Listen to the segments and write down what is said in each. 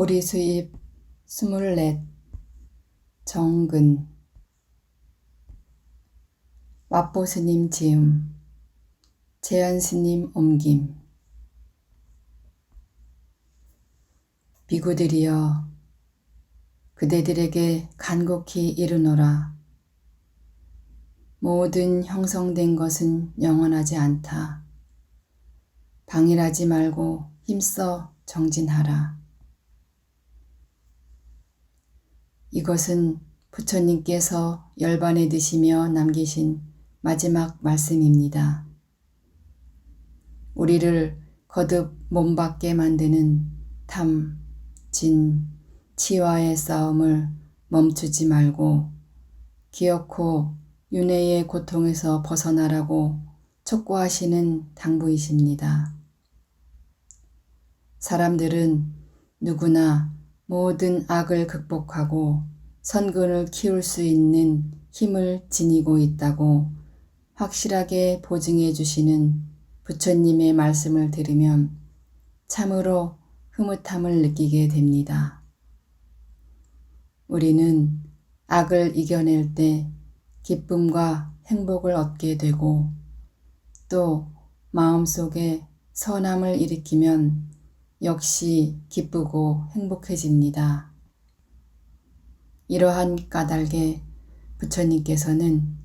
오리 수입 24 정근 왓보스님 지음 재현스님 옮김 비구들이여 그대들에게 간곡히 이르노라. 모든 형성된 것은 영원하지 않다. 방일하지 말고 힘써 정진하라. 이것은 부처님께서 열반에 드시며 남기신 마지막 말씀입니다. 우리를 거듭 몸받게 만드는 탐, 진, 치와의 싸움을 멈추지 말고 기어코 윤회의 고통에서 벗어나라고 촉구하시는 당부이십니다. 사람들은 누구나 모든 악을 극복하고 선근을 키울 수 있는 힘을 지니고 있다고 확실하게 보증해 주시는 부처님의 말씀을 들으면 참으로 흐뭇함을 느끼게 됩니다. 우리는 악을 이겨낼 때 기쁨과 행복을 얻게 되고 또 마음속에 선함을 일으키면 역시 기쁘고 행복해집니다. 이러한 까닭에 부처님께서는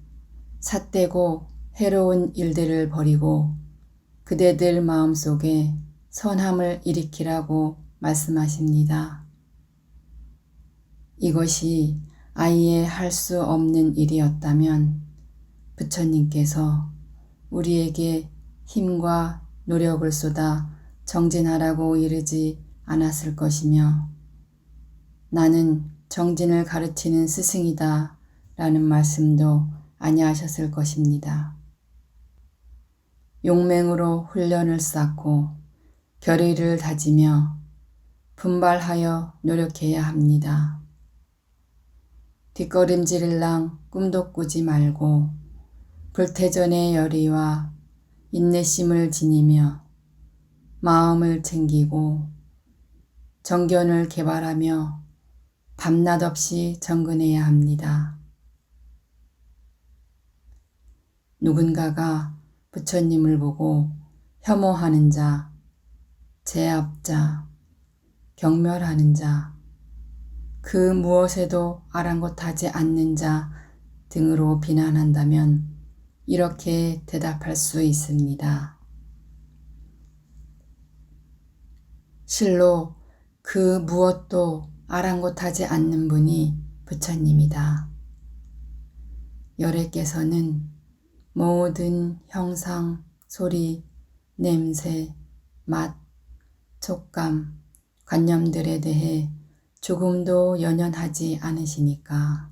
삿되고 해로운 일들을 버리고 그대들 마음속에 선함을 일으키라고 말씀하십니다. 이것이 아예 할 수 없는 일이었다면 부처님께서 우리에게 힘과 노력을 쏟아 정진하라고 이르지 않았을 것이며 나는 정진을 가르치는 스승이다 라는 말씀도 아니하셨을 것입니다. 용맹으로 훈련을 쌓고 결의를 다지며 분발하여 노력해야 합니다. 뒷걸음질랑 꿈도 꾸지 말고 불태전의 열의와 인내심을 지니며 마음을 챙기고 정견을 개발하며 밤낮 없이 정근해야 합니다. 누군가가 부처님을 보고 혐오하는 자, 제압자, 경멸하는 자, 그 무엇에도 아랑곳하지 않는 자 등으로 비난한다면 이렇게 대답할 수 있습니다. 실로 그 무엇도 아랑곳하지 않는 분이 부처님이다. 열애께서는 모든 형상, 소리, 냄새, 맛, 촉감, 관념들에 대해 조금도 연연하지 않으시니까.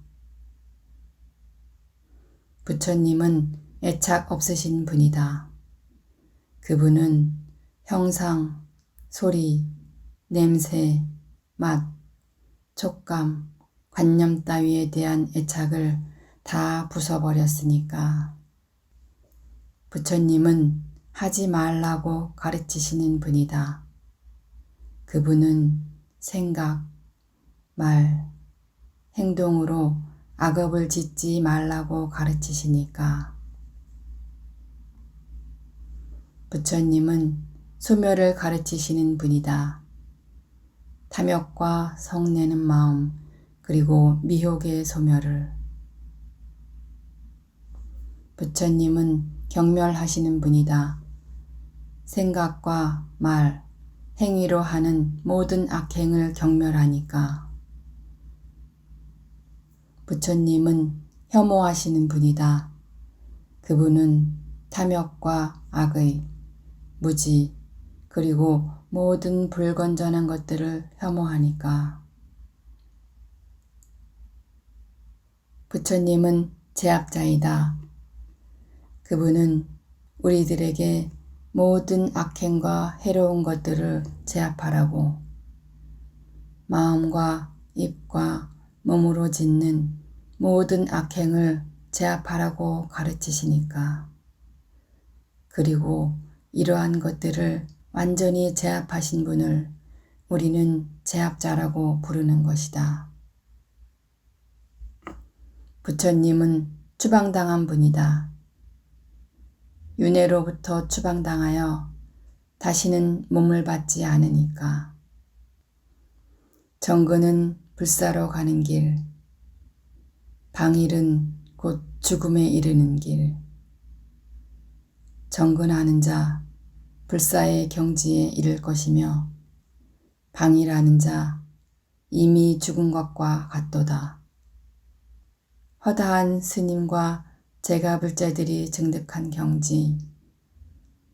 부처님은 애착 없으신 분이다. 그분은 형상, 소리, 냄새, 맛, 촉감, 관념 따위에 대한 애착을 다 부숴버렸으니까. 부처님은 하지 말라고 가르치시는 분이다. 그분은 생각, 말, 행동으로 악업을 짓지 말라고 가르치시니까. 부처님은 소멸을 가르치시는 분이다. 탐욕과 성내는 마음 그리고 미혹의 소멸을. 부처님은 경멸하시는 분이다. 생각과 말, 행위로 하는 모든 악행을 경멸하니까. 부처님은 혐오하시는 분이다. 그분은 탐욕과 악의, 무지, 그리고 모든 불건전한 것들을 혐오하니까. 부처님은 제압자이다. 그분은 우리들에게 모든 악행과 해로운 것들을 제압하라고 마음과 입과 몸으로 짓는 모든 악행을 제압하라고 가르치시니까. 그리고 이러한 것들을 완전히 제압하신 분을 우리는 제압자라고 부르는 것이다. 부처님은 추방당한 분이다. 윤회로부터 추방당하여 다시는 몸을 받지 않으니까. 정근은 불사로 가는 길, 방일은 곧 죽음에 이르는 길. 정근하는 자 불사의 경지에 이를 것이며 방일하는 자 이미 죽은 것과 같도다. 허다한 스님과 제가불자들이 증득한 경지,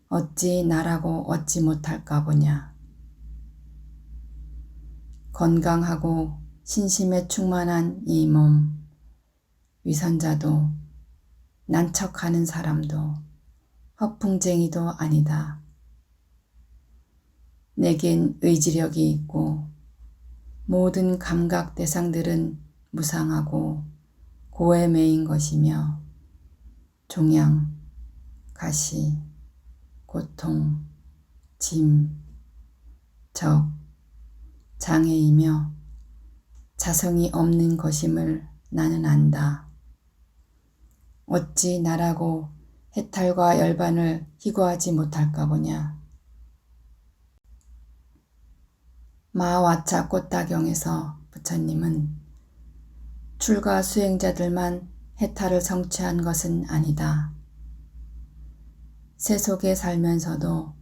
어찌 나라고 얻지 못할까 보냐. 건강하고 신심에 충만한 이 몸, 위선자도 난척하는 사람도 허풍쟁이도 아니다. 내겐 의지력이 있고 모든 감각 대상들은 무상하고 고에 매인 것이며 종양, 가시, 고통, 짐, 적, 장애이며 자성이 없는 것임을 나는 안다. 어찌 나라고 해탈과 열반을 희고하지 못할까 보냐. 마와차 꽃다경에서 부처님은 출가 수행자들만 해탈을 성취한 것은 아니다. 세속에 살면서도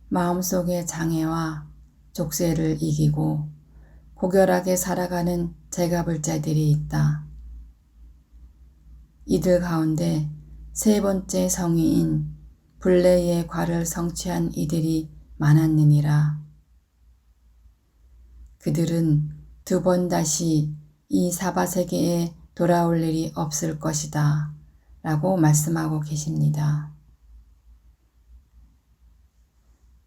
마음속의 장애와 족쇄를 이기고 고결하게 살아가는 제가불자들이 있다. 이들 가운데 세 번째 성위인 불례의 과를 성취한 이들이 많았느니라. 그들은 두 번 다시 이 사바세계에 돌아올 일이 없을 것이다 라고 말씀하고 계십니다.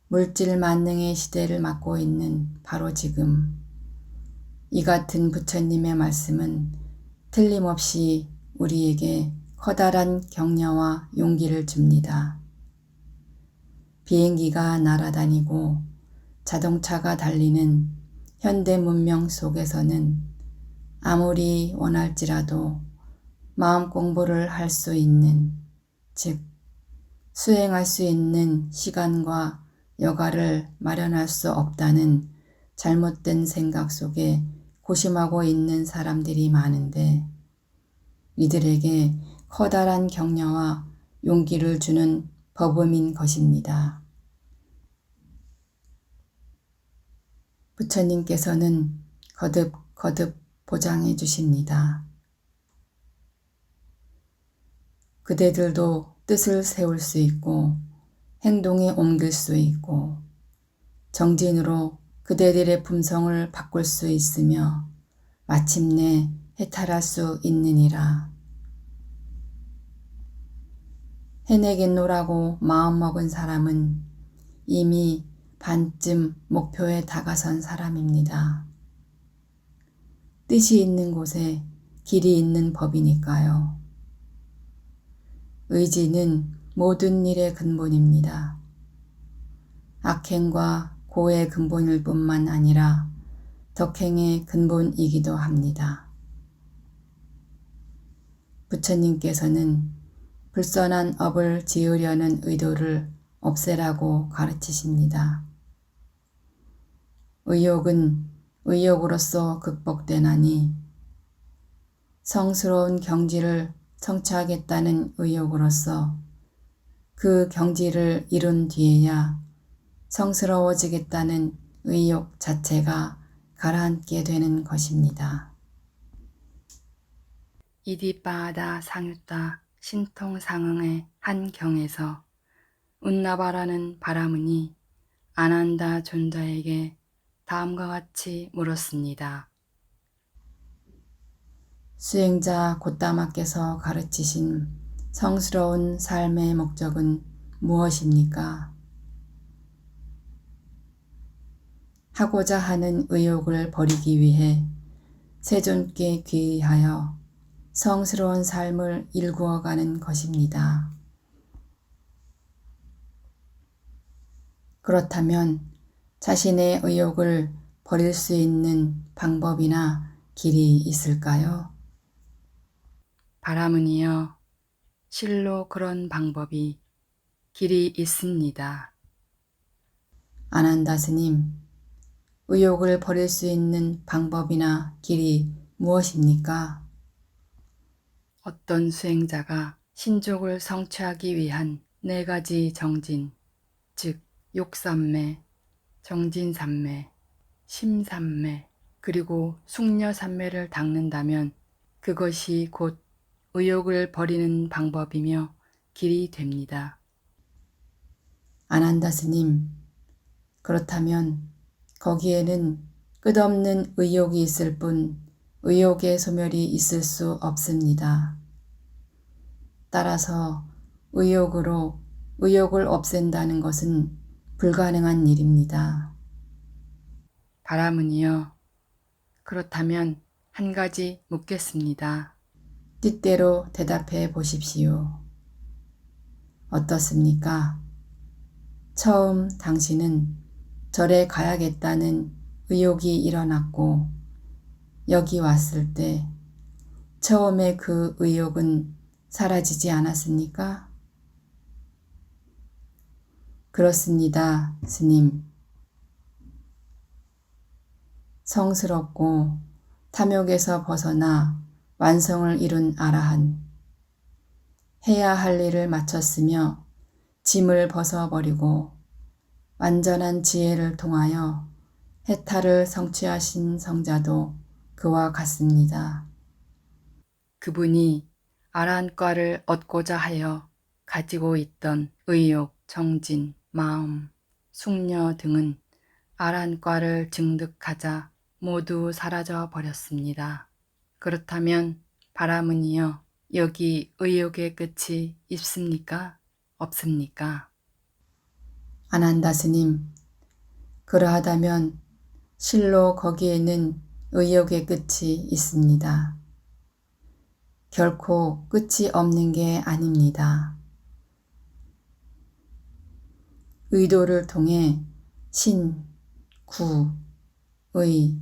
물질 만능의 시대를 맞고 있는 바로 지금 이 같은 부처님의 말씀은 틀림없이 우리에게 커다란 격려와 용기를 줍니다. 비행기가 날아다니고 자동차가 달리는 현대 문명 속에서는 아무리 원할지라도 마음 공부를 할 수 있는, 즉 수행할 수 있는 시간과 여가를 마련할 수 없다는 잘못된 생각 속에 고심하고 있는 사람들이 많은데 이들에게 커다란 격려와 용기를 주는 법음인 것입니다. 부처님께서는 거듭 보장해 주십니다. 그대들도 뜻을 세울 수 있고 행동에 옮길 수 있고 정진으로 그대들의 품성을 바꿀 수 있으며 마침내 해탈할 수 있느니라. 해내겠노라고 마음먹은 사람은 이미 반쯤 목표에 다가선 사람입니다. 뜻이 있는 곳에 길이 있는 법이니까요. 의지는 모든 일의 근본입니다. 악행과 고의 근본일 뿐만 아니라 덕행의 근본이기도 합니다. 부처님께서는 불선한 업을 지으려는 의도를 없애라고 가르치십니다. 의욕은 의욕으로서 극복되나니 성스러운 경지를 성취하겠다는 의욕으로서 그 경지를 이룬 뒤에야 성스러워지겠다는 의욕 자체가 가라앉게 되는 것입니다. 이디빠하다 상유타 신통상응의 한 경에서 운나바라는 바라문이 아난다 존자에게 다음과 같이 물었습니다. 수행자 고따마께서 가르치신 성스러운 삶의 목적은 무엇입니까? 하고자 하는 의욕을 버리기 위해 세존께 귀의하여 성스러운 삶을 일구어가는 것입니다. 그렇다면 자신의 의욕을 버릴 수 있는 방법이나 길이 있을까요? 바라문이여, 실로 그런 방법이 길이 있습니다. 아난다 스님, 의욕을 버릴 수 있는 방법이나 길이 무엇입니까? 어떤 수행자가 신족을 성취하기 위한 4가지 정진, 즉 욕삼매, 정진삼매, 심삼매, 그리고 숙녀삼매를 닦는다면 그것이 곧 의욕을 버리는 방법이며 길이 됩니다. 아난다 스님, 그렇다면 거기에는 끝없는 의욕이 있을 뿐 의욕의 소멸이 있을 수 없습니다. 따라서 의욕으로 의욕을 없앤다는 것은 불가능한 일입니다. 바라문이여, 그렇다면 한 가지 묻겠습니다. 뜻대로 대답해 보십시오. 어떻습니까? 처음 당신은 절에 가야겠다는 의욕이 일어났고 여기 왔을 때 처음에 그 의욕은 사라지지 않았습니까? 그렇습니다, 스님. 성스럽고 탐욕에서 벗어나 완성을 이룬 아라한, 해야 할 일을 마쳤으며 짐을 벗어버리고 완전한 지혜를 통하여 해탈을 성취하신 성자도 그와 같습니다. 그분이 아란과를 얻고자 하여 가지고 있던 의욕, 정진, 마음, 숙녀 등은 아란과를 증득하자 모두 사라져 버렸습니다. 그렇다면 바라문이여, 여기 의욕의 끝이 있습니까? 없습니까? 아난다 스님, 그러하다면 실로 거기에는 의욕의 끝이 있습니다. 결코 끝이 없는 게 아닙니다. 의도를 통해 신, 구, 의,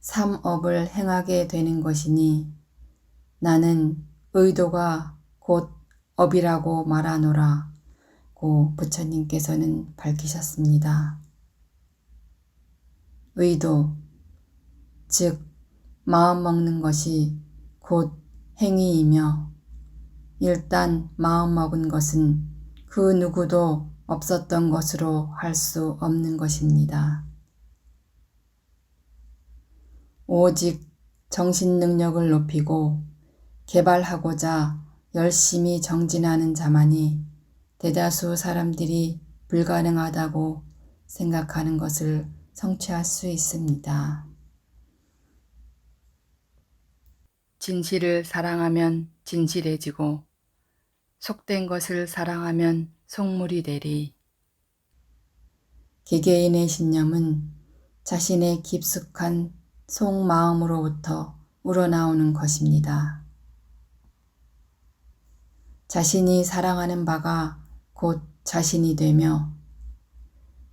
삼업을 행하게 되는 것이니 나는 의도가 곧 업이라고 말하노라 고 부처님께서는 밝히셨습니다. 의도, 즉 마음 먹는 것이 곧 행위이며 일단 마음 먹은 것은 그 누구도 없었던 것으로 할 수 없는 것입니다. 오직 정신 능력을 높이고 개발하고자 열심히 정진하는 자만이 대다수 사람들이 불가능하다고 생각하는 것을 성취할 수 있습니다. 진실을 사랑하면 진실해지고 속된 것을 사랑하면 속물이 되리. 개개인의 신념은 자신의 깊숙한 속마음으로부터 우러나오는 것입니다. 자신이 사랑하는 바가 곧 자신이 되며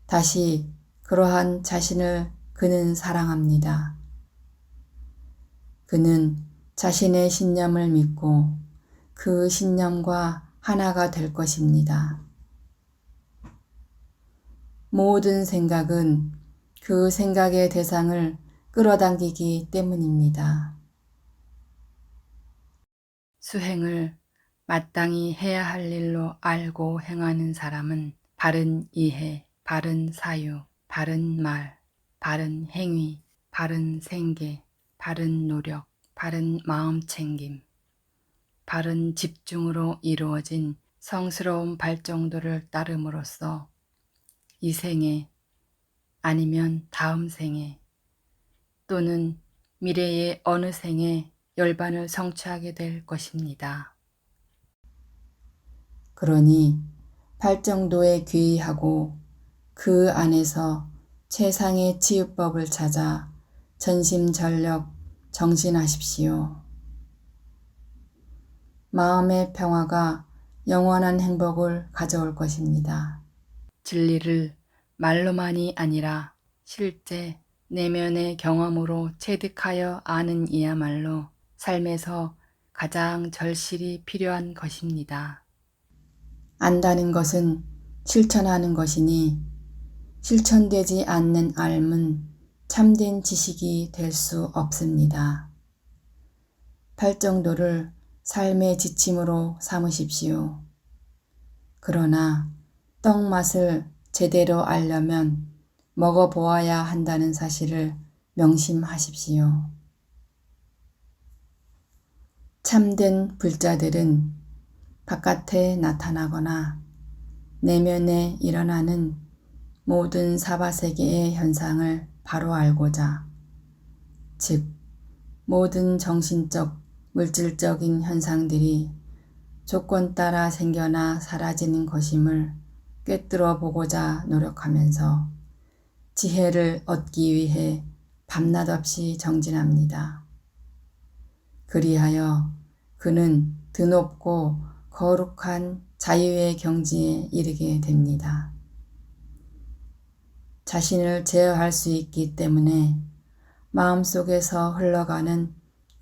다시 그러한 자신을 그는 사랑합니다. 그는 자신의 신념을 믿고 그 신념과 하나가 될 것입니다. 모든 생각은 그 생각의 대상을 끌어당기기 때문입니다. 수행을 마땅히 해야 할 일로 알고 행하는 사람은 바른 이해, 바른 사유, 바른 말, 바른 행위, 바른 생계, 바른 노력, 바른 마음챙김, 바른 집중으로 이루어진 성스러운 발정도를 따름으로써 이 생에 아니면 다음 생에 또는 미래의 어느 생에 열반을 성취하게 될 것입니다. 그러니 발정도에 귀의하고 그 안에서 최상의 치유법을 찾아 전심전력 정진하십시오. 마음의 평화가 영원한 행복을 가져올 것입니다. 진리를 말로만이 아니라 실제 내면의 경험으로 체득하여 아는 이야말로 삶에서 가장 절실히 필요한 것입니다. 안다는 것은 실천하는 것이니 실천되지 않는 알은 참된 지식이 될 수 없습니다. 팔정도를 삶의 지침으로 삼으십시오. 그러나 떡 맛을 제대로 알려면 먹어보아야 한다는 사실을 명심하십시오. 참된 불자들은 바깥에 나타나거나 내면에 일어나는 모든 사바세계의 현상을 바로 알고자, 즉 모든 정신적, 물질적인 현상들이 조건 따라 생겨나 사라지는 것임을 꿰뚫어 보고자 노력하면서 지혜를 얻기 위해 밤낮 없이 정진합니다. 그리하여 그는 드높고 거룩한 자유의 경지에 이르게 됩니다. 자신을 제어할 수 있기 때문에 마음속에서 흘러가는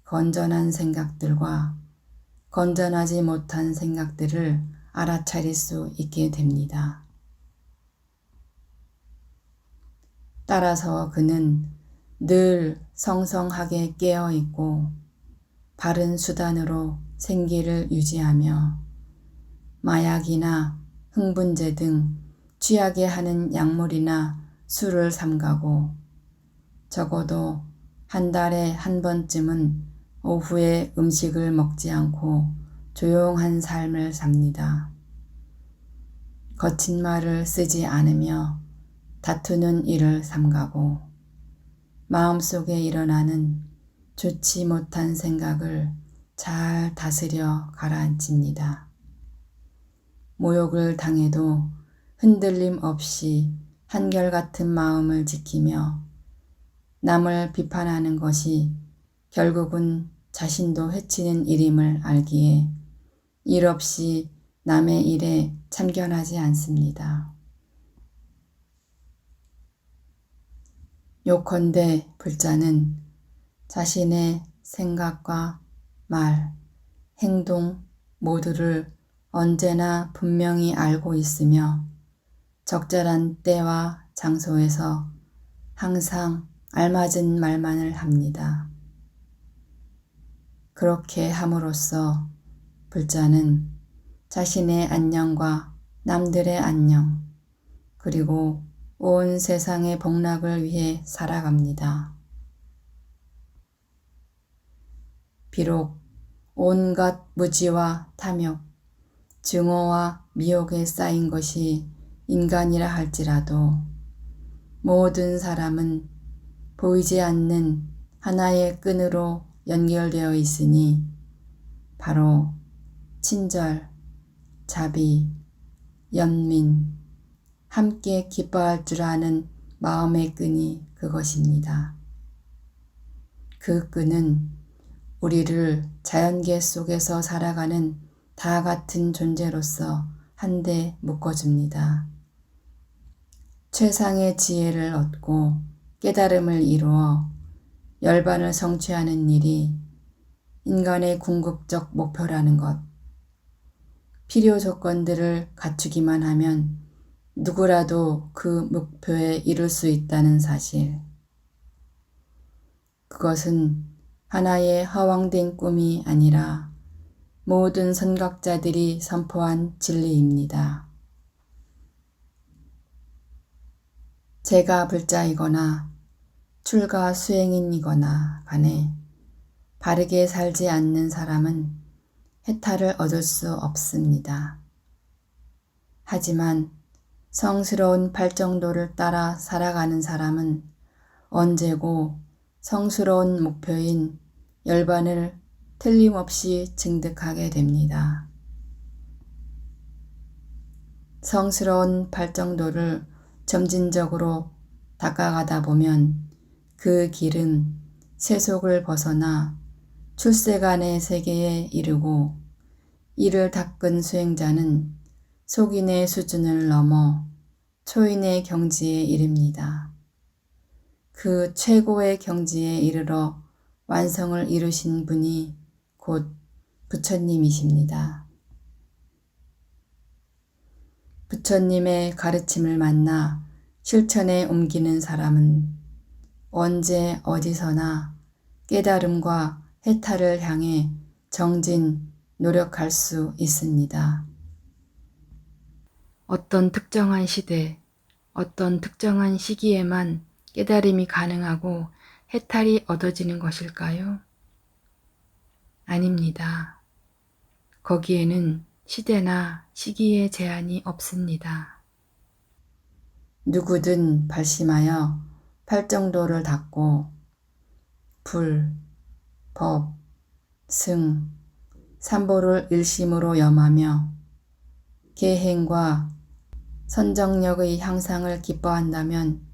건전한 생각들과 건전하지 못한 생각들을 알아차릴 수 있게 됩니다. 따라서 그는 늘 성성하게 깨어 있고 바른 수단으로 생기를 유지하며 마약이나 흥분제 등 취하게 하는 약물이나 술을 삼가고 적어도 한 달에 한 번쯤은 오후에 음식을 먹지 않고 조용한 삶을 삽니다. 거친 말을 쓰지 않으며 다투는 일을 삼가고 마음속에 일어나는 좋지 못한 생각을 잘 다스려 가라앉힙니다. 모욕을 당해도 흔들림 없이 한결같은 마음을 지키며 남을 비판하는 것이 결국은 자신도 해치는 일임을 알기에 일 없이 남의 일에 참견하지 않습니다. 요컨대 불자는 자신의 생각과 말, 행동 모두를 언제나 분명히 알고 있으며 적절한 때와 장소에서 항상 알맞은 말만을 합니다. 그렇게 함으로써 불자는 자신의 안녕과 남들의 안녕, 그리고 온 세상의 복락을 위해 살아갑니다. 비록 온갖 무지와 탐욕, 증오와 미혹에 쌓인 것이 인간이라 할지라도 모든 사람은 보이지 않는 하나의 끈으로 연결되어 있으니 바로 친절, 자비, 연민, 함께 기뻐할 줄 아는 마음의 끈이 그것입니다. 그 끈은 우리를 자연계 속에서 살아가는 다 같은 존재로서 한데 묶어줍니다. 최상의 지혜를 얻고 깨달음을 이루어 열반을 성취하는 일이 인간의 궁극적 목표라는 것. 필요 조건들을 갖추기만 하면 누구라도 그 목표에 이룰 수 있다는 사실. 그것은 하나의 허황된 꿈이 아니라 모든 선각자들이 선포한 진리입니다. 제가 불자이거나 출가 수행인이거나 간에 바르게 살지 않는 사람은 해탈을 얻을 수 없습니다. 하지만 성스러운 발정도를 따라 살아가는 사람은 언제고 성스러운 목표인 열반을 틀림없이 증득하게 됩니다. 성스러운 발정도를 점진적으로 닦아가다 보면 그 길은 세속을 벗어나 출세간의 세계에 이르고 이를 닦은 수행자는 속인의 수준을 넘어 초인의 경지에 이릅니다. 그 최고의 경지에 이르러 완성을 이루신 분이 곧 부처님이십니다. 부처님의 가르침을 만나 실천에 옮기는 사람은 언제 어디서나 깨달음과 해탈을 향해 정진, 노력할 수 있습니다. 어떤 특정한 시대, 어떤 특정한 시기에만 깨달음이 가능하고 해탈이 얻어지는 것일까요? 아닙니다. 거기에는 시대나 시기의 제한이 없습니다. 누구든 발심하여 팔정도를 닦고 불, 법, 승, 삼보를 일심으로 염하며 계행과 선정력의 향상을 기뻐한다면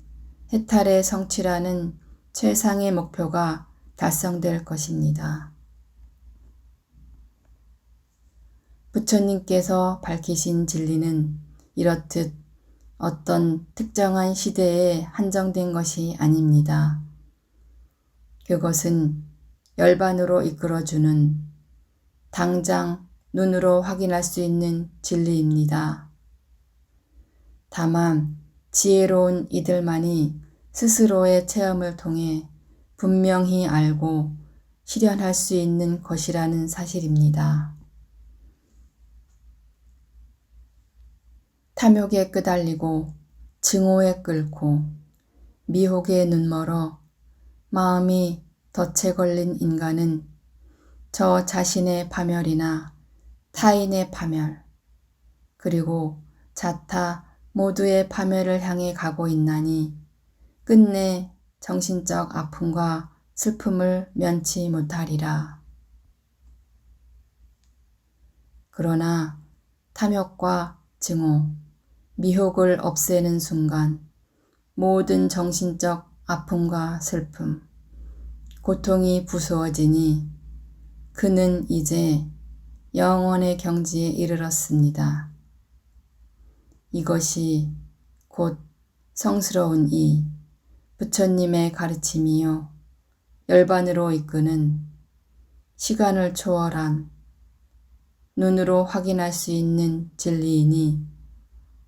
해탈의 성취라는 최상의 목표가 달성될 것입니다. 부처님께서 밝히신 진리는 이렇듯 어떤 특정한 시대에 한정된 것이 아닙니다. 그것은 열반으로 이끌어주는 당장 눈으로 확인할 수 있는 진리입니다. 다만 지혜로운 이들만이 스스로의 체험을 통해 분명히 알고 실현할 수 있는 것이라는 사실입니다. 탐욕에 끄달리고 증오에 끓고 미혹에 눈멀어 마음이 덫에 걸린 인간은 저 자신의 파멸이나 타인의 파멸, 그리고 자타 모두의 파멸을 향해 가고 있나니 끝내 정신적 아픔과 슬픔을 면치 못하리라. 그러나 탐욕과 증오, 미혹을 없애는 순간 모든 정신적 아픔과 슬픔, 고통이 부수어지니 그는 이제 영원의 경지에 이르렀습니다. 이것이 곧 성스러운 이 부처님의 가르침이요 열반으로 이끄는 시간을 초월한 눈으로 확인할 수 있는 진리이니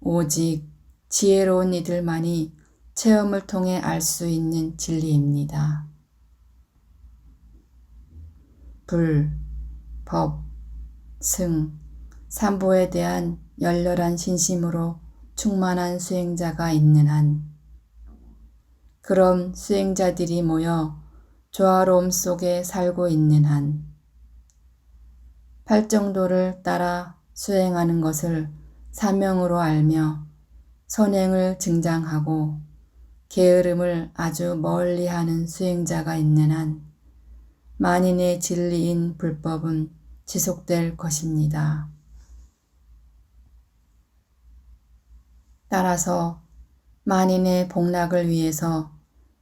오직 지혜로운 이들만이 체험을 통해 알 수 있는 진리입니다. 불, 법, 승, 삼보에 대한 열렬한 신심으로 충만한 수행자가 있는 한, 그런 수행자들이 모여 조화로움 속에 살고 있는 한, 팔정도를 따라 수행하는 것을 사명으로 알며 선행을 증장하고 게으름을 아주 멀리하는 수행자가 있는 한 만인의 진리인 불법은 지속될 것입니다. 따라서 만인의 복락을 위해서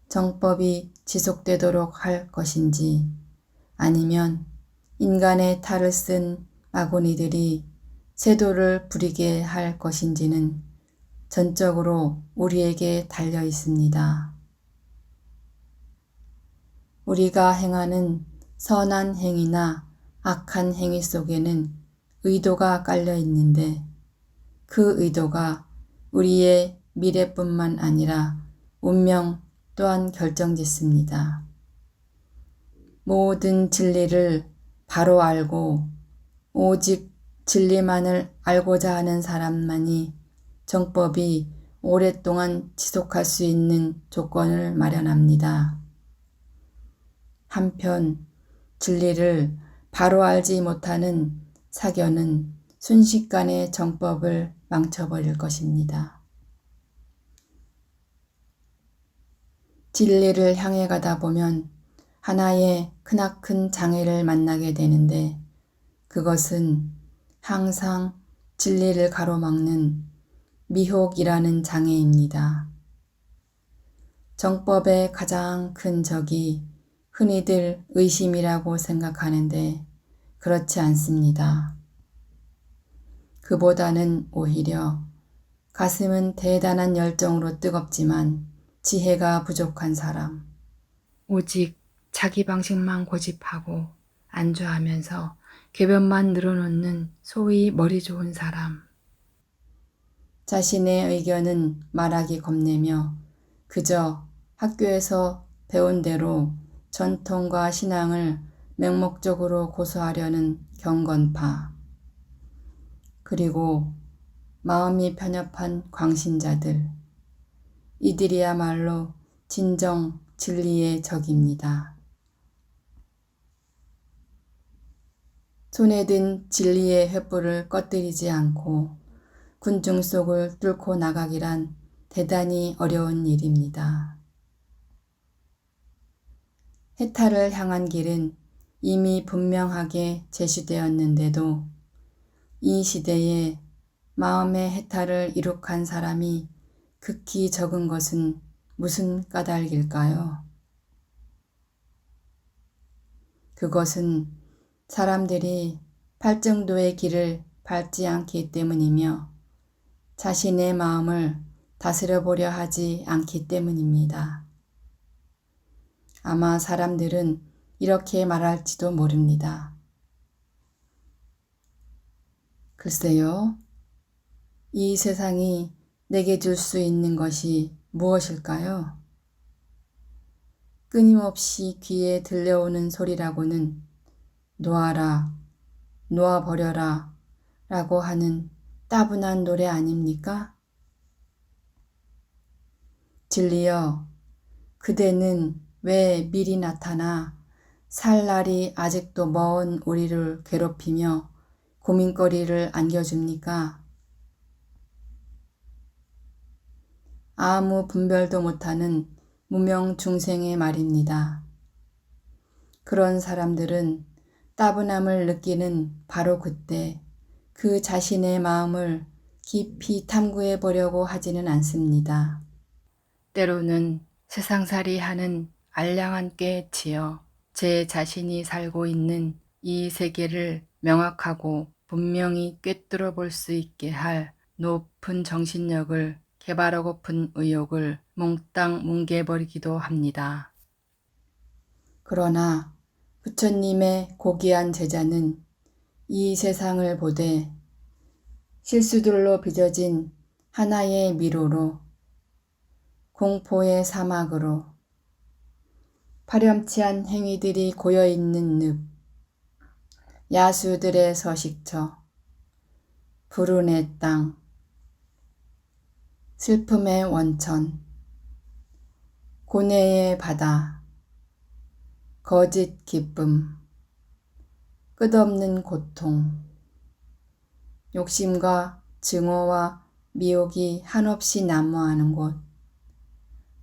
정법이 지속되도록 할 것인지 아니면 인간의 탈을 쓴 마구니들이 세도를 부리게 할 것인지는 전적으로 우리에게 달려 있습니다. 우리가 행하는 선한 행위나 악한 행위 속에는 의도가 깔려 있는데 그 의도가 우리의 미래뿐만 아니라 운명 또한 결정짓습니다. 모든 진리를 바로 알고 오직 진리만을 알고자 하는 사람만이 정법이 오랫동안 지속할 수 있는 조건을 마련합니다. 한편 진리를 바로 알지 못하는 사견은 순식간에 정법을 망쳐버릴 것입니다. 진리를 향해 가다 보면 하나의 크나큰 장애를 만나게 되는데 그것은 항상 진리를 가로막는 미혹이라는 장애입니다. 정법의 가장 큰 적이 흔히들 의심이라고 생각하는데 그렇지 않습니다. 그보다는 오히려 가슴은 대단한 열정으로 뜨겁지만 지혜가 부족한 사람, 오직 자기 방식만 고집하고 안주하면서 궤변만 늘어놓는 소위 머리 좋은 사람, 자신의 의견은 말하기 겁내며 그저 학교에서 배운 대로 전통과 신앙을 맹목적으로 고수하려는 경건파, 그리고 마음이 편협한 광신자들, 이들이야말로 진정 진리의 적입니다. 손에 든 진리의 횃불을 꺼뜨리지 않고 군중 속을 뚫고 나가기란 대단히 어려운 일입니다. 해탈을 향한 길은 이미 분명하게 제시되었는데도 이 시대에 마음의 해탈을 이룩한 사람이 극히 적은 것은 무슨 까닭일까요? 그것은 사람들이 팔정도의 길을 밟지 않기 때문이며 자신의 마음을 다스려 보려 하지 않기 때문입니다. 아마 사람들은 이렇게 말할지도 모릅니다. 글쎄요, 이 세상이 내게 줄 수 있는 것이 무엇일까요? 끊임없이 귀에 들려오는 소리라고는 놓아라, 놓아버려라 라고 하는 따분한 노래 아닙니까? 진리여, 그대는 왜 미리 나타나 살 날이 아직도 먼 우리를 괴롭히며 고민거리를 안겨줍니까? 아무 분별도 못하는 무명 중생의 말입니다. 그런 사람들은 따분함을 느끼는 바로 그때 그 자신의 마음을 깊이 탐구해 보려고 하지는 않습니다. 때로는 세상살이 하는 알량한 꾀에 치여 제 자신이 살고 있는 이 세계를 명확하고 분명히 꿰뚫어 볼 수 있게 할 높은 정신력을 개발하고픈 의욕을 몽땅 뭉개버리기도 합니다. 그러나 부처님의 고귀한 제자는 이 세상을 보되 실수들로 빚어진 하나의 미로로, 공포의 사막으로, 파렴치한 행위들이 고여있는 늪, 야수들의 서식처, 불운의 땅, 슬픔의 원천, 고뇌의 바다, 거짓 기쁨, 끝없는 고통, 욕심과 증오와 미혹이 한없이 난무하는 곳,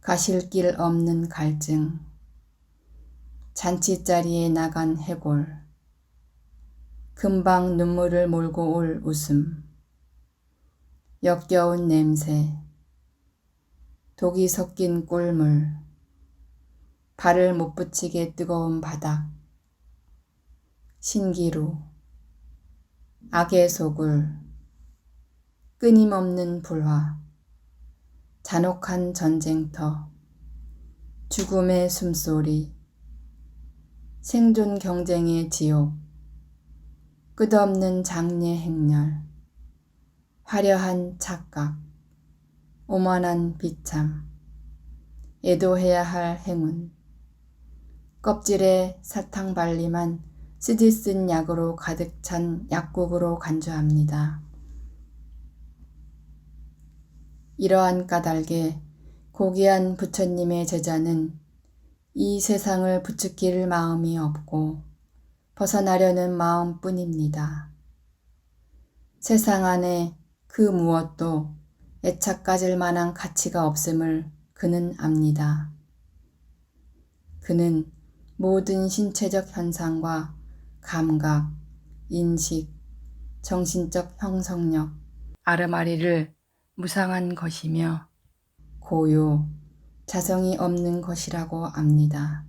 가실 길 없는 갈증, 잔치자리에 나간 해골, 금방 눈물을 몰고 올 웃음, 역겨운 냄새, 독이 섞인 꿀물, 발을 못 붙이게 뜨거운 바닥, 신기루, 악의 소굴, 끊임없는 불화, 잔혹한 전쟁터, 죽음의 숨소리, 생존 경쟁의 지옥, 끝없는 장례 행렬, 화려한 착각, 오만한 비참, 애도해야 할 행운, 껍질에 사탕 발림한 쓰디쓴 약으로 가득 찬 약국으로 간주합니다. 이러한 까닭에 고귀한 부처님의 제자는 이 세상을 부추길 마음이 없고 벗어나려는 마음뿐입니다. 세상 안에 그 무엇도 애착 가질 만한 가치가 없음을 그는 압니다. 그는 모든 신체적 현상과 감각, 인식, 정신적 형성력, 아르마리를 무상한 것이며 고요, 자성이 없는 것이라고 압니다.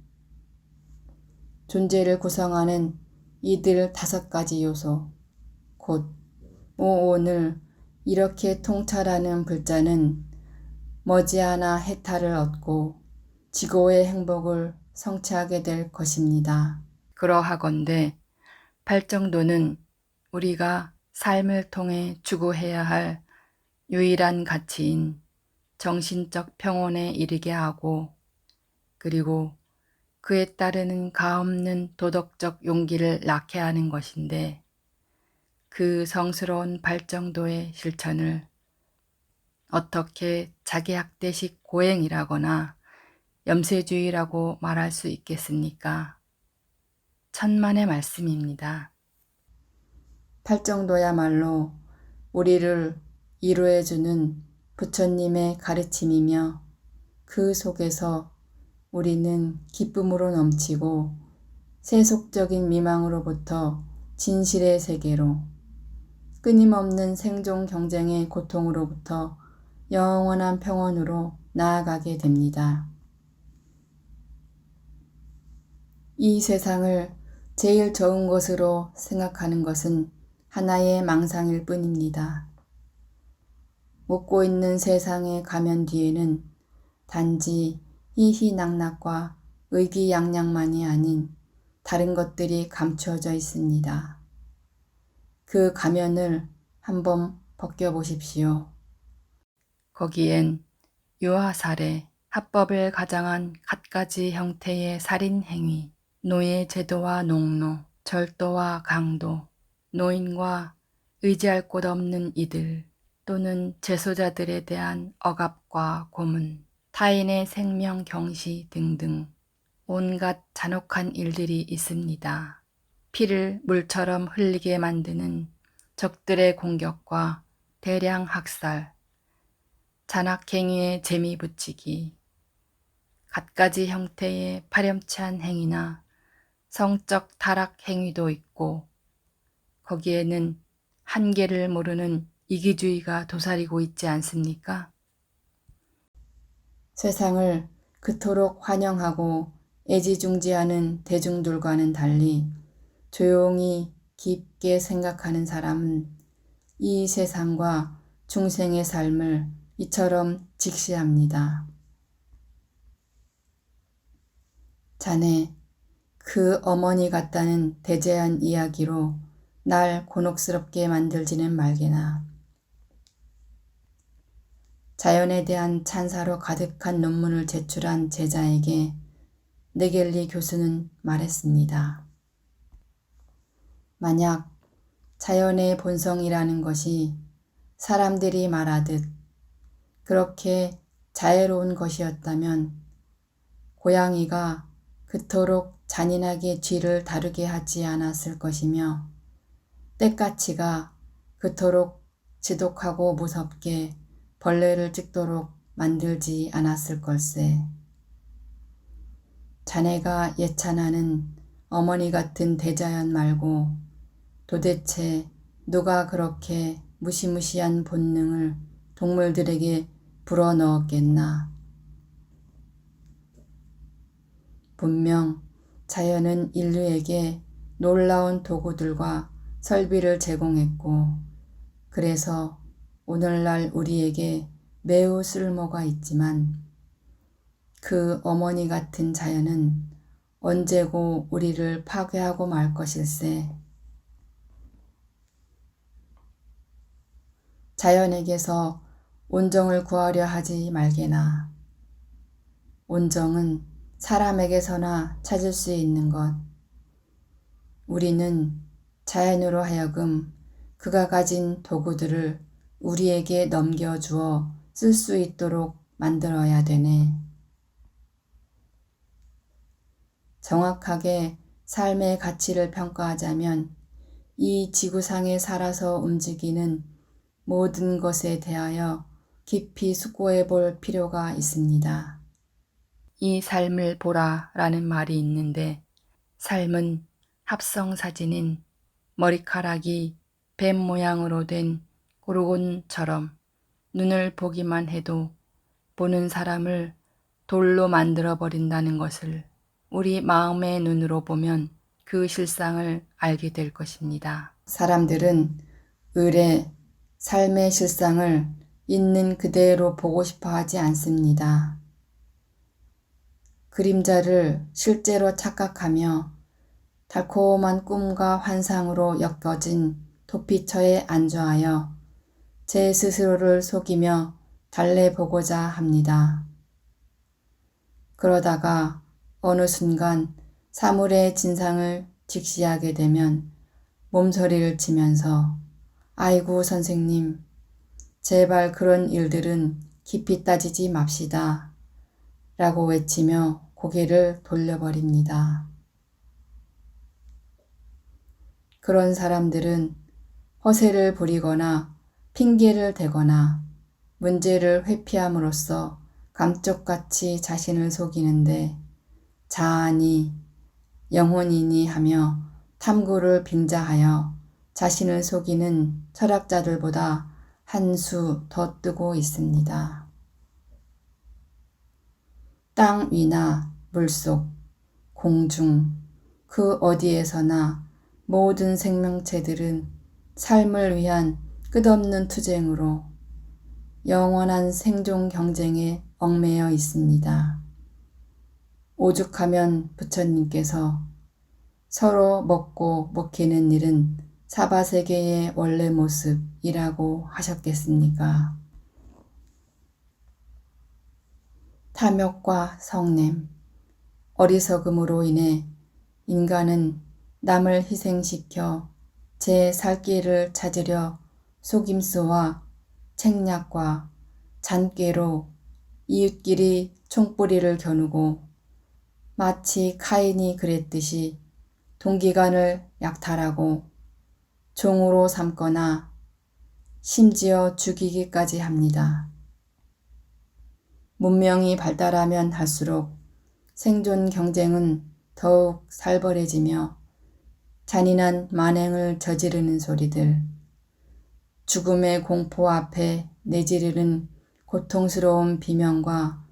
존재를 구성하는 이들 5가지 요소, 곧 오온을 이렇게 통찰하는 불자는 머지않아 해탈을 얻고 지고의 행복을 성취하게 될 것입니다. 그러하건대 팔정도는 우리가 삶을 통해 추구해야 할 유일한 가치인 정신적 평온에 이르게 하고 그리고 그에 따르는 가없는 도덕적 용기를 낳게 하는 것인데 그 성스러운 발정도의 실천을 어떻게 자기학대식 고행이라거나 염세주의라고 말할 수 있겠습니까? 천만의 말씀입니다. 팔정도야말로 우리를 위로해주는 부처님의 가르침이며 그 속에서 우리는 기쁨으로 넘치고 세속적인 미망으로부터 진실의 세계로 끊임없는 생존 경쟁의 고통으로부터 영원한 평온으로 나아가게 됩니다. 이 세상을 제일 좋은 것으로 생각하는 것은 하나의 망상일 뿐입니다. 웃고 있는 세상의 가면 뒤에는 단지 희희낙낙과 의기양양만이 아닌 다른 것들이 감추어져 있습니다. 그 가면을 한번 벗겨보십시오. 거기엔 유아살해, 합법을 가장한 갖가지 형태의 살인행위, 노예 제도와 농노, 절도와 강도, 노인과 의지할 곳 없는 이들 또는 재소자들에 대한 억압과 고문, 타인의 생명 경시 등등 온갖 잔혹한 일들이 있습니다. 피를 물처럼 흘리게 만드는 적들의 공격과 대량 학살, 잔악행위에 재미 붙이기, 갖가지 형태의 파렴치한 행위나 성적 타락 행위도 있고 거기에는 한계를 모르는 이기주의가 도사리고 있지 않습니까? 세상을 그토록 환영하고 애지중지하는 대중들과는 달리 조용히 깊게 생각하는 사람은 이 세상과 중생의 삶을 이처럼 직시합니다. 자네, 그 어머니 같다는 대재한 이야기로 날 곤혹스럽게 만들지는 말게나. 자연에 대한 찬사로 가득한 논문을 제출한 제자에게 네겔리 교수는 말했습니다. 만약 자연의 본성이라는 것이 사람들이 말하듯 그렇게 자애로운 것이었다면 고양이가 그토록 잔인하게 쥐를 다루게 하지 않았을 것이며 떼까치가 그토록 지독하고 무섭게 벌레를 찍도록 만들지 않았을 걸세. 자네가 예찬하는 어머니 같은 대자연 말고 도대체 누가 그렇게 무시무시한 본능을 동물들에게 불어넣었겠나. 분명 자연은 인류에게 놀라운 도구들과 설비를 제공했고 그래서 오늘날 우리에게 매우 쓸모가 있지만 그 어머니 같은 자연은 언제고 우리를 파괴하고 말 것일세. 자연에게서 온정을 구하려 하지 말게나. 온정은 사람에게서나 찾을 수 있는 것. 우리는 자연으로 하여금 그가 가진 도구들을 우리에게 넘겨주어 쓸 수 있도록 만들어야 되네. 정확하게 삶의 가치를 평가하자면 이 지구상에 살아서 움직이는 모든 것에 대하여 깊이 숙고해 볼 필요가 있습니다. 이 삶을 보라라는 말이 있는데 삶은 합성사진인 머리카락이 뱀 모양으로 된 고르곤처럼 눈을 보기만 해도 보는 사람을 돌로 만들어버린다는 것을 우리 마음의 눈으로 보면 그 실상을 알게 될 것입니다. 사람들은 의례, 삶의 실상을 있는 그대로 보고 싶어 하지 않습니다. 그림자를 실제로 착각하며 달콤한 꿈과 환상으로 엮여진 도피처에 안주하여 제 스스로를 속이며 달래보고자 합니다. 그러다가 어느 순간 사물의 진상을 직시하게 되면 몸서리를 치면서 아이고 선생님, 제발 그런 일들은 깊이 따지지 맙시다 라고 외치며 고개를 돌려버립니다. 그런 사람들은 허세를 부리거나 핑계를 대거나 문제를 회피함으로써 감쪽같이 자신을 속이는데 자아니 영혼이니 하며 탐구를 빙자하여 자신을 속이는 철학자들보다 한 수 더 뜨고 있습니다. 땅 위나 물속, 공중, 그 어디에서나 모든 생명체들은 삶을 위한 끝없는 투쟁으로 영원한 생존 경쟁에 얽매여 있습니다. 오죽하면 부처님께서 서로 먹고 먹히는 일은 사바세계의 원래 모습이라고 하셨겠습니까? 탐욕과 성냄, 어리석음으로 인해 인간은 남을 희생시켜 제 살 길을 찾으려 속임수와 책략과 잔꾀로 이웃끼리 총뿌리를 겨누고 마치 카인이 그랬듯이 동기간을 약탈하고 종으로 삼거나 심지어 죽이기까지 합니다. 문명이 발달하면 할수록 생존 경쟁은 더욱 살벌해지며 잔인한 만행을 저지르는 소리들, 죽음의 공포 앞에 내지르는 고통스러운 비명과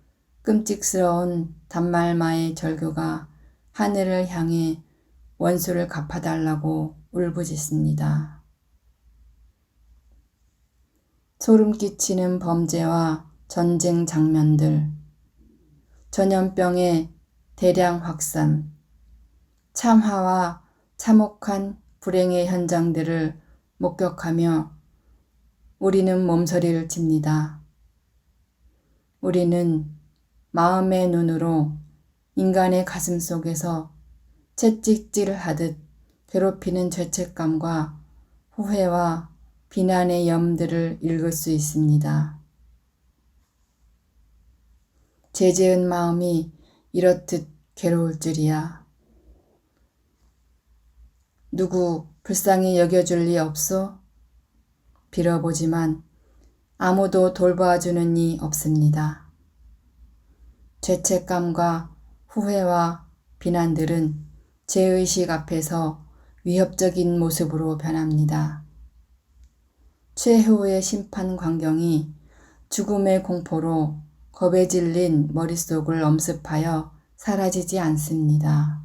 끔찍스러운 단말마의 절규가 하늘을 향해 원수를 갚아달라고 울부짖습니다. 소름 끼치는 범죄와 전쟁 장면들, 전염병의 대량 확산, 참화와 참혹한 불행의 현장들을 목격하며 우리는 몸서리를 칩니다. 우리는 마음의 눈으로 인간의 가슴 속에서 채찍질을 하듯 괴롭히는 죄책감과 후회와 비난의 염들을 읽을 수 있습니다. 죄지은 마음이 이렇듯 괴로울 줄이야. 누구 불쌍히 여겨줄 리 없소? 빌어보지만 아무도 돌봐주는 이 없습니다. 죄책감과 후회와 비난들은 죄의식 앞에서 위협적인 모습으로 변합니다. 최후의 심판 광경이 죽음의 공포로 겁에 질린 머릿속을 엄습하여 사라지지 않습니다.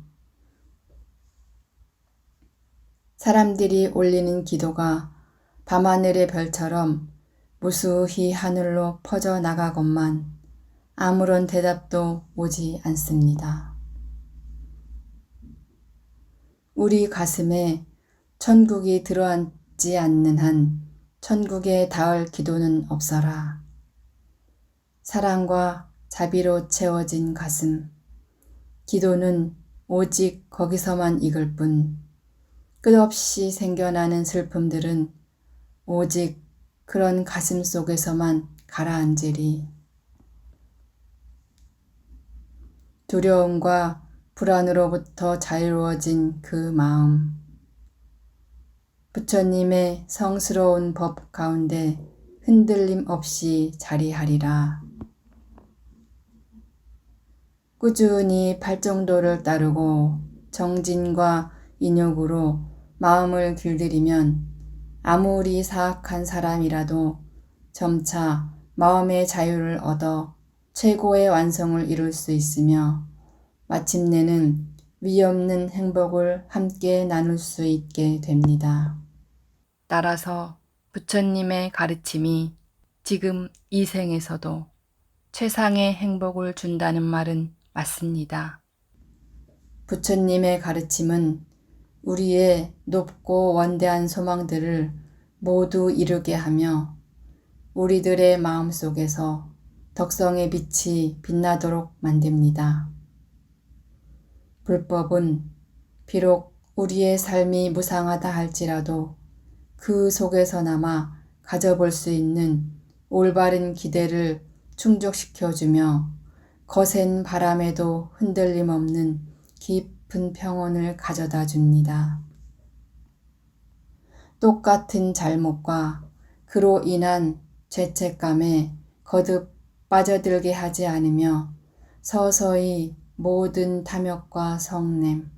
사람들이 올리는 기도가 밤하늘의 별처럼 무수히 하늘로 퍼져 나가건만 아무런 대답도 오지 않습니다. 우리 가슴에 천국이 들어앉지 않는 한 천국에 닿을 기도는 없어라. 사랑과 자비로 채워진 가슴, 기도는 오직 거기서만 익을 뿐, 끝없이 생겨나는 슬픔들은 오직 그런 가슴 속에서만 가라앉으리. 두려움과 불안으로부터 자유로워진 그 마음, 부처님의 성스러운 법 가운데 흔들림 없이 자리하리라. 꾸준히 발정도를 따르고 정진과 인욕으로 마음을 길들이면 아무리 사악한 사람이라도 점차 마음의 자유를 얻어 최고의 완성을 이룰 수 있으며 마침내는 위없는 행복을 함께 나눌 수 있게 됩니다. 따라서 부처님의 가르침이 지금 이 생에서도 최상의 행복을 준다는 말은 맞습니다. 부처님의 가르침은 우리의 높고 원대한 소망들을 모두 이루게 하며 우리들의 마음속에서 덕성의 빛이 빛나도록 만듭니다. 불법은 비록 우리의 삶이 무상하다 할지라도 그 속에서나마 가져볼 수 있는 올바른 기대를 충족시켜주며 거센 바람에도 흔들림 없는 깊은 평온을 가져다 줍니다. 똑같은 잘못과 그로 인한 죄책감에 거듭 빠져들게 하지 않으며 서서히 모든 탐욕과 성냄,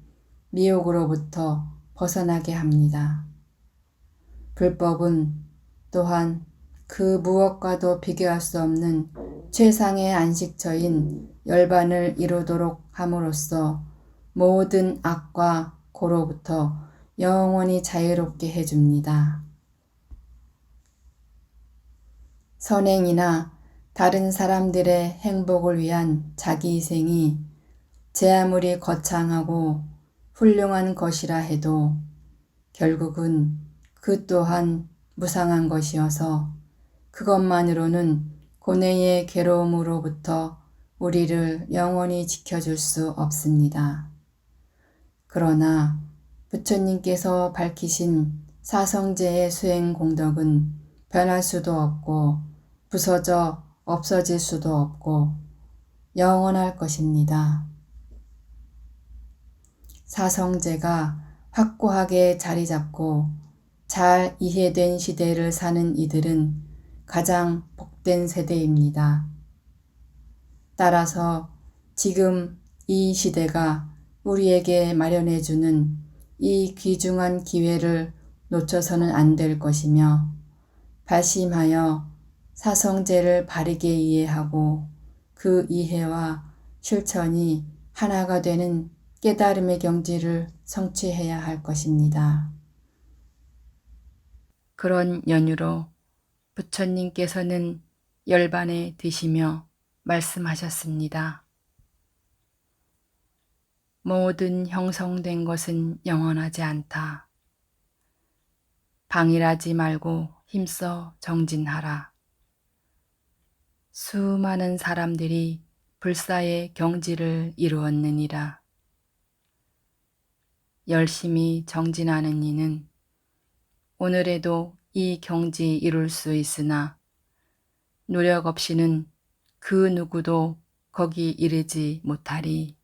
미혹으로부터 벗어나게 합니다. 불법은 또한 그 무엇과도 비교할 수 없는 최상의 안식처인 열반을 이루도록 함으로써 모든 악과 고로부터 영원히 자유롭게 해줍니다. 선행이나 다른 사람들의 행복을 위한 자기희생이 제 아무리 거창하고 훌륭한 것이라 해도 결국은 그 또한 무상한 것이어서 그것만으로는 고뇌의 괴로움으로부터 우리를 영원히 지켜줄 수 없습니다. 그러나 부처님께서 밝히신 사성제의 수행 공덕은 변할 수도 없고 부서져 없어질 수도 없고 영원할 것입니다. 사성제가 확고하게 자리 잡고 잘 이해된 시대를 사는 이들은 가장 복된 세대입니다. 따라서 지금 이 시대가 우리에게 마련해주는 이 귀중한 기회를 놓쳐서는 안 될 것이며 발심하여 사성제를 바르게 이해하고 그 이해와 실천이 하나가 되는 깨달음의 경지를 성취해야 할 것입니다. 그런 연유로 부처님께서는 열반에 드시며 말씀하셨습니다. 모든 형성된 것은 영원하지 않다. 방일하지 말고 힘써 정진하라. 수많은 사람들이 불사의 경지를 이루었느니라. 열심히 정진하는 이는 오늘에도 이 경지 이룰 수 있으나 노력 없이는 그 누구도 거기 이르지 못하리.